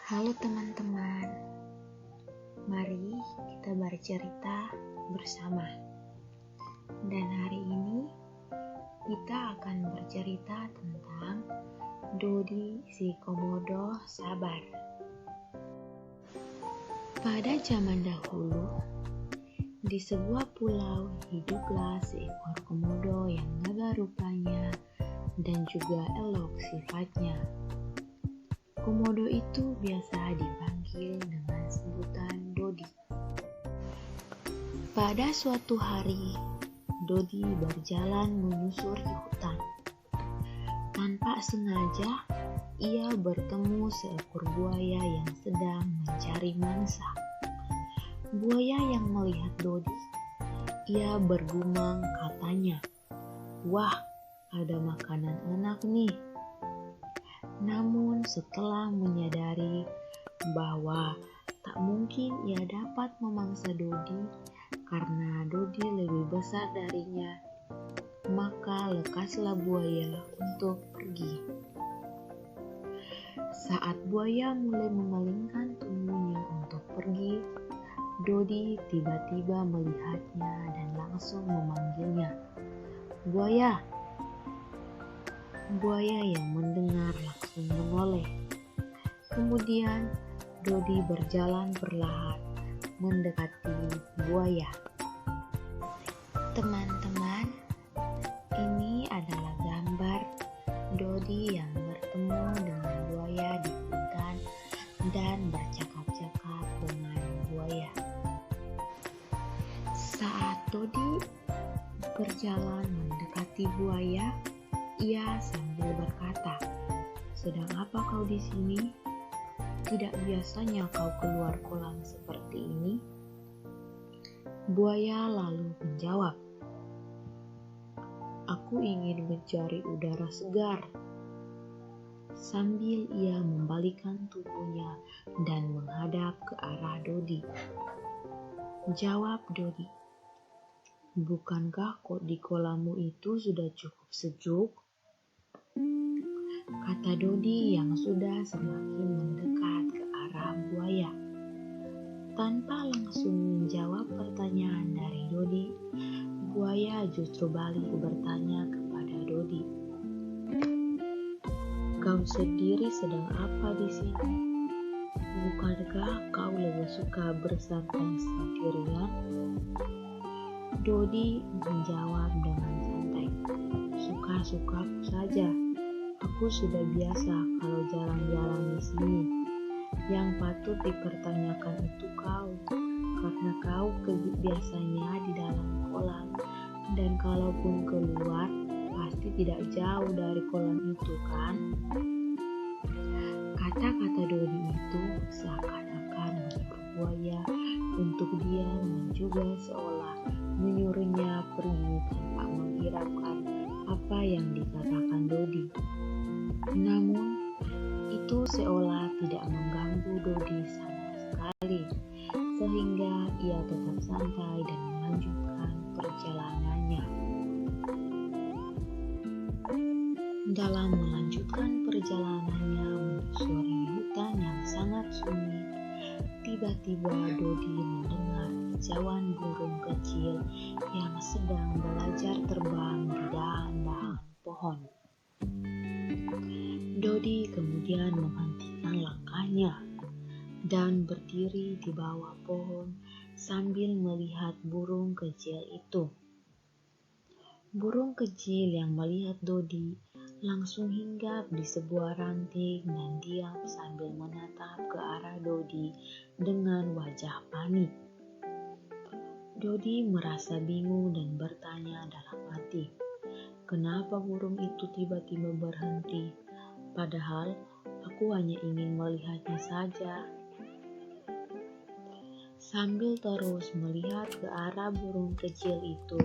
Halo teman-teman, mari kita bercerita bersama. Dan hari ini kita akan bercerita tentang Dodi si Komodo sabar. Pada zaman dahulu, di sebuah pulau hiduplah seekor komodo yang gagah rupanya dan juga elok sifatnya. Komodo itu biasa dipanggil dengan sebutan Dodi. Pada suatu hari, Dodi berjalan menyusuri hutan. Tanpa sengaja, ia bertemu seekor buaya yang sedang mencari mangsa. Buaya yang melihat Dodi, ia bergumam katanya, "Wah, ada makanan enak nih." Namun setelah menyadari bahwa tak mungkin ia dapat memangsa Dodi karena Dodi lebih besar darinya, maka lekaslah buaya untuk pergi. Saat buaya mulai memalingkan tubuhnya untuk pergi, Dodi tiba-tiba melihatnya dan langsung memanggilnya, "Buaya!" Buaya yang mendengar langsung menoleh. Kemudian Dodi berjalan perlahan mendekati buaya. Teman-teman, ini adalah gambar Dodi yang bertemu dengan buaya di hutan dan bercakap-cakap dengan buaya. Saat Dodi berjalan mendekati buaya, ia sambil berkata, "Sedang apa kau di sini? Tidak biasanya kau keluar kolam seperti ini." Buaya lalu menjawab, "Aku ingin mencari udara segar." Sambil ia membalikkan tubuhnya dan menghadap ke arah Dodi. Jawab Dodi, "Bukankah di kolammu itu sudah cukup sejuk?" Kata Dodi yang sudah semakin mendekat ke arah buaya. Tanpa langsung menjawab pertanyaan dari Dodi, buaya justru balik bertanya kepada Dodi, "Kau sendiri sedang apa di sini? Bukankah kau lebih suka bersantai sendirian?" Dodi menjawab dengan santai, "Suka-sukaku saja. Aku sudah biasa kalau jalan-jalan di sini. Yang patut dipertanyakan itu kau, karena kau biasanya di dalam kolam, dan kalaupun keluar, pasti tidak jauh dari kolam itu, kan?" Kata-kata Dodi itu seakan-akan menyuruh buaya untuk diam dan juga seolah menyuruhnya pergi tanpa menghiraukan apa yang dikatakan Dodi. Namun, itu seolah tidak mengganggu Dodi sama sekali, sehingga ia tetap santai dan melanjutkan perjalanannya. Dalam melanjutkan perjalanannya menyusuri hutan yang sangat sunyi, tiba-tiba Dodi mendengar kicauan burung kecil yang sedang belajar terbang di dahan-dahan pohon. Dodi kemudian menghentikan langkahnya dan berdiri di bawah pohon sambil melihat burung kecil itu. Burung kecil yang melihat Dodi langsung hinggap di sebuah ranting dan diam sambil menatap ke arah Dodi dengan wajah panik. Dodi merasa bingung dan bertanya dalam hati, "Kenapa burung itu tiba-tiba berhenti? Padahal aku hanya ingin melihatnya saja." Sambil terus melihat ke arah burung kecil itu,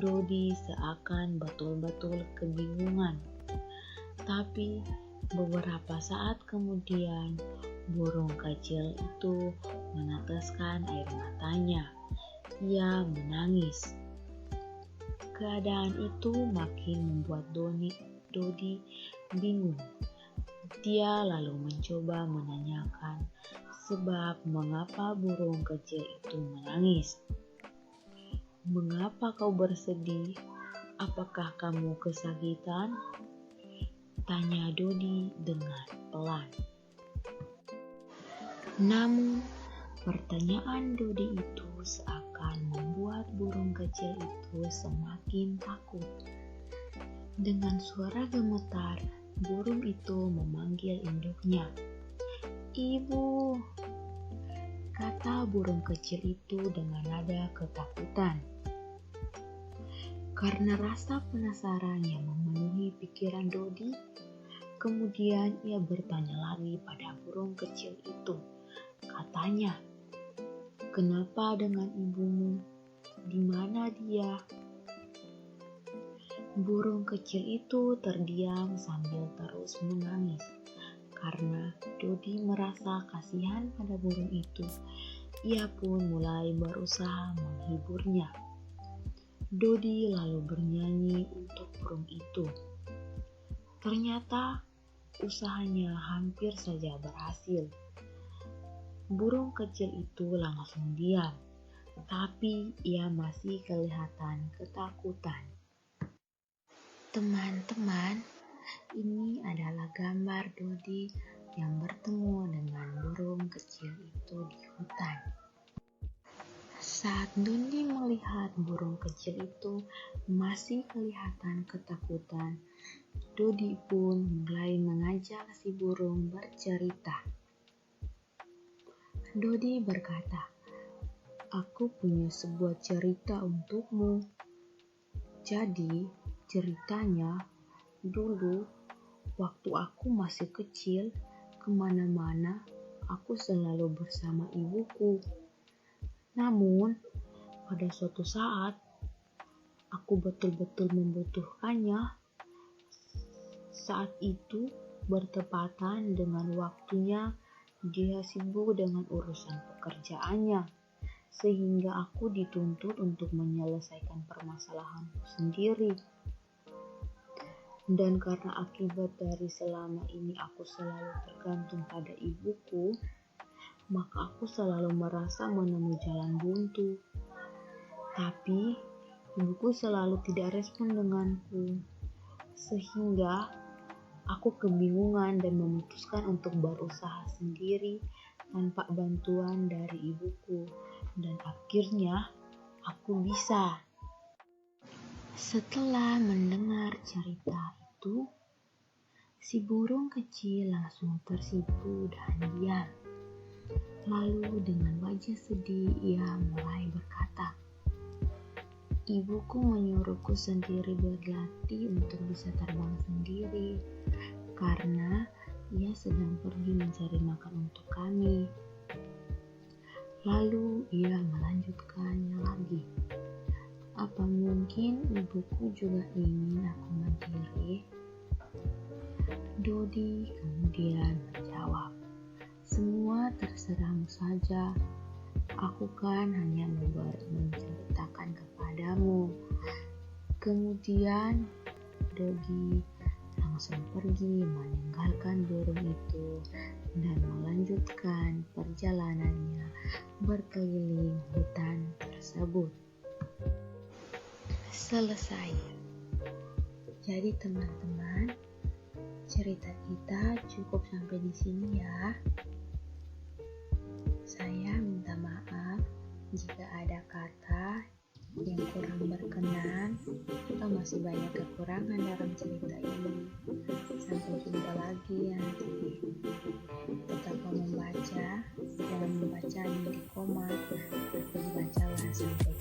Dodi seakan betul-betul kebingungan. Tapi beberapa saat kemudian, burung kecil itu meneteskan air matanya. Ia menangis. Keadaan itu makin membuat Dodi bingung Dia lalu mencoba menanyakan sebab mengapa burung kecil itu menangis. "Mengapa kau bersedih? Apakah kamu kesakitan?" tanya Dodi dengan pelan. Namun, pertanyaan Dodi itu seakan membuat burung kecil itu semakin takut. Dengan suara gemetar, burung itu memanggil induknya. "Ibu," kata burung kecil itu dengan nada ketakutan. Karena rasa penasaran yang memenuhi pikiran Dodi, kemudian ia bertanya lagi pada burung kecil itu. Katanya, "Kenapa dengan ibumu? Di mana dia?" Burung kecil itu terdiam sambil terus menangis. Karena Dodi merasa kasihan pada burung itu, ia pun mulai berusaha menghiburnya. Dodi lalu bernyanyi untuk burung itu. Ternyata usahanya hampir saja berhasil. Burung kecil itu langsung diam, tapi ia masih kelihatan ketakutan. Teman-teman, ini adalah gambar Dodi yang bertemu dengan burung kecil itu di hutan. Saat Dodi melihat burung kecil itu masih kelihatan ketakutan, Dodi pun mulai mengajak si burung bercerita. Dodi berkata, "Aku punya sebuah cerita untukmu. Jadi, ceritanya, dulu waktu aku masih kecil, kemana-mana aku selalu bersama ibuku. Namun, pada suatu saat, aku betul-betul membutuhkannya. Saat itu bertepatan dengan waktunya dia sibuk dengan urusan pekerjaannya, sehingga aku dituntut untuk menyelesaikan permasalahanku sendiri. Dan karena akibat dari selama ini aku selalu tergantung pada ibuku, maka aku selalu merasa menemui jalan buntu. Tapi ibuku selalu tidak respon denganku, sehingga aku kebingungan dan memutuskan untuk berusaha sendiri tanpa bantuan dari ibuku. Dan akhirnya aku bisa." Setelah mendengar cerita itu, si burung kecil langsung tersipu dan diam. Lalu dengan wajah sedih ia mulai berkata, "Ibuku menyuruhku sendiri berlatih untuk bisa terbang sendiri, karena ia sedang pergi mencari makan untuk kami." Lalu ia melanjutkannya lagi, "Apa mungkin ibuku juga ingin aku mandiri?" Dodi kemudian menjawab, "Semua terserahmu saja. Aku kan hanya menceritakan kepadamu." Kemudian Dodi langsung pergi meninggalkan burung itu dan melanjutkan perjalanannya berkeliling hutan tersebut. Selesai. Jadi teman-teman, cerita kita cukup sampai di sini ya. Saya minta maaf jika ada kata yang kurang berkenan atau masih banyak kekurangan dalam cerita ini. Sampai jumpa lagi nanti. Tetaplah membaca, jangan membaca di koma, membacalah sampai